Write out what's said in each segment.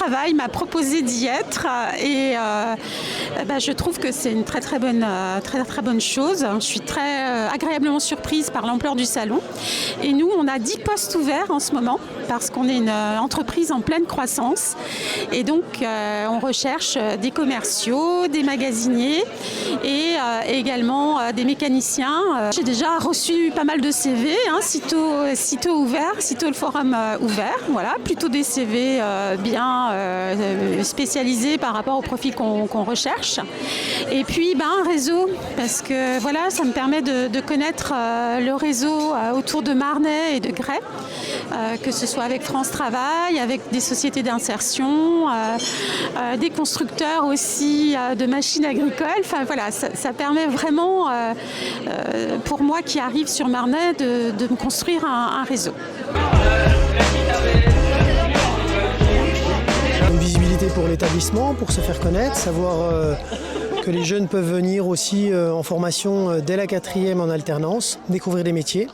Travail m'a proposé d'y être et je trouve que c'est une très bonne chose. Je suis très agréablement surprise par l'ampleur du salon. Et nous, on a 10 postes ouverts en ce moment parce qu'on est une entreprise en pleine croissance. Et donc, on recherche des commerciaux, des magasiniers et également des mécaniciens. J'ai déjà reçu pas mal de CV, sitôt le forum ouvert. Voilà, plutôt des CV bien spécialisés par rapport au profil qu'on recherche. Et puis un réseau, parce que voilà, ça me permet de connaître le réseau autour de Marnay et de Grès, que ce soit avec France Travail, avec des sociétés d'insertion, des constructeurs aussi de machines agricoles. Enfin voilà, ça permet vraiment, pour moi qui arrive sur Marnay, de me construire un réseau. Une visibilité pour l'établissement, pour se faire connaître, savoir que les jeunes peuvent venir aussi en formation dès la 4e en alternance, découvrir des métiers.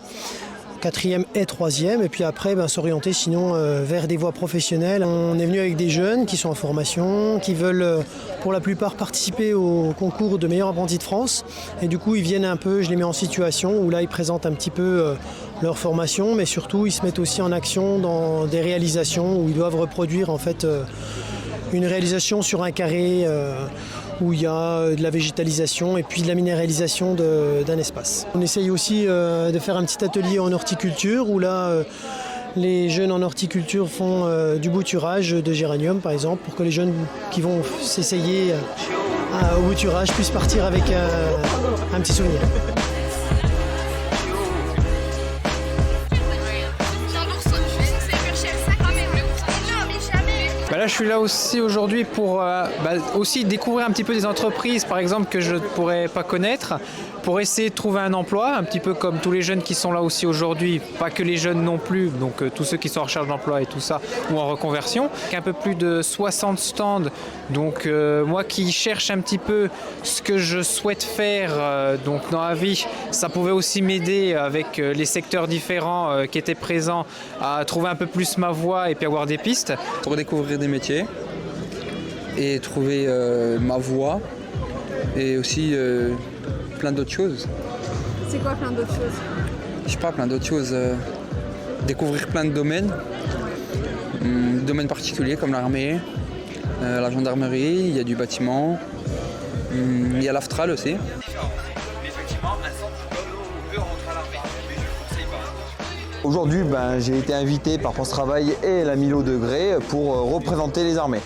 4e et 3e, et puis après s'orienter sinon vers des voies professionnelles. On est venu avec des jeunes qui sont en formation, qui veulent pour la plupart participer au concours de meilleur apprenti de France, et du coup ils viennent un peu, je les mets en situation où là ils présentent un petit peu leur formation, mais surtout ils se mettent aussi en action dans des réalisations où ils doivent reproduire en fait une réalisation sur un carré où il y a de la végétalisation et puis de la minéralisation d'un espace. On essaye aussi de faire un petit atelier en horticulture où là les jeunes en horticulture font du bouturage de géranium par exemple, pour que les jeunes qui vont s'essayer au bouturage puissent partir avec un petit souvenir. Là, je suis là aussi aujourd'hui pour aussi découvrir un petit peu des entreprises, par exemple, que je ne pourrais pas connaître, pour essayer de trouver un emploi, un petit peu comme tous les jeunes qui sont là aussi aujourd'hui, pas que les jeunes non plus, donc tous ceux qui sont en recherche d'emploi et tout ça, ou en reconversion. Un peu plus de 60 stands, donc moi qui cherche un petit peu ce que je souhaite faire donc dans la vie, ça pouvait aussi m'aider avec les secteurs différents qui étaient présents à trouver un peu plus ma voie et puis avoir des pistes. Pour découvrir des métiers et trouver ma voie et aussi plein d'autres choses. C'est quoi plein d'autres choses? Je sais pas, plein d'autres choses. Découvrir plein de domaines. Domaines particuliers comme l'armée, la gendarmerie, il y a du bâtiment, il y a l'Aftral aussi. Aujourd'hui, j'ai été invité par France Travail et la Milo de Grès pour représenter les armées.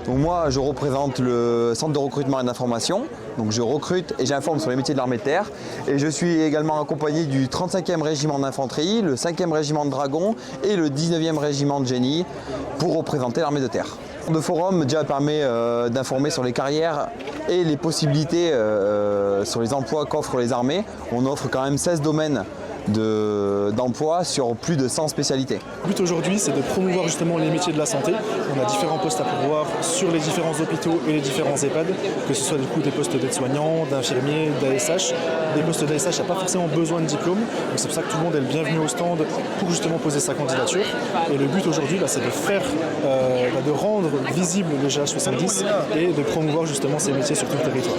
Donc moi, je représente le centre de recrutement et d'information. Donc je recrute et j'informe sur les métiers de l'armée de terre. Et je suis également accompagné du 35e régiment d'infanterie, le 5e régiment de dragons et le 19e régiment de génie pour représenter l'armée de terre. Le forum déjà permet d'informer sur les carrières et les possibilités sur les emplois qu'offrent les armées. On offre quand même 16 domaines d'emploi sur plus de 100 spécialités. Le but aujourd'hui, c'est de promouvoir justement les métiers de la santé. On a différents postes à pourvoir sur les différents hôpitaux et les différents EHPAD, que ce soit du coup des postes d'aides-soignants, d'infirmiers, d'ASH. Des postes d'ASH n'ont pas forcément besoin de diplôme, donc c'est pour ça que tout le monde est le bienvenu au stand pour justement poser sa candidature. Et le but aujourd'hui, c'est de faire, de rendre visible le GH70 et de promouvoir justement ces métiers sur tout le territoire.